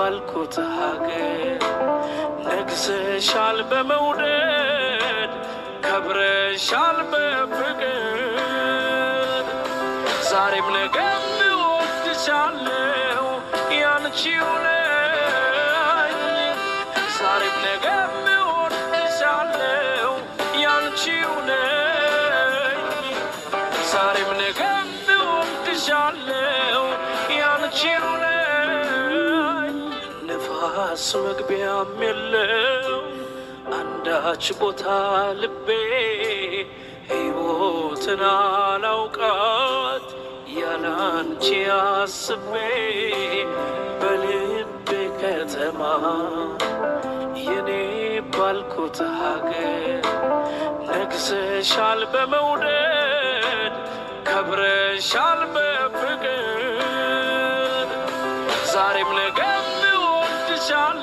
ባልኩት ሀገር ነግሰሻል በመውደድ ከብረሻል በፍቅር ዛሬም ነገም እወድሻለሁ ያንቺው ነኝ ዛሬም ነገም እወድሻለሁ ያንቺው ነኝ ዛሬም ነገም እወድሻለሁ ያንቺው ነኝ ንፋስ መግቢያም የለው አንዳች ቦታ ልቤ ሕይወትን አላውቃት ያላንቺ አስቤ በልቤ ከተማ የኔ ባልኩት ሀገር ነግሰሻል በመውደድ ከብረሻል በፍቅር ዛሬም ነገም እወድሻለሁ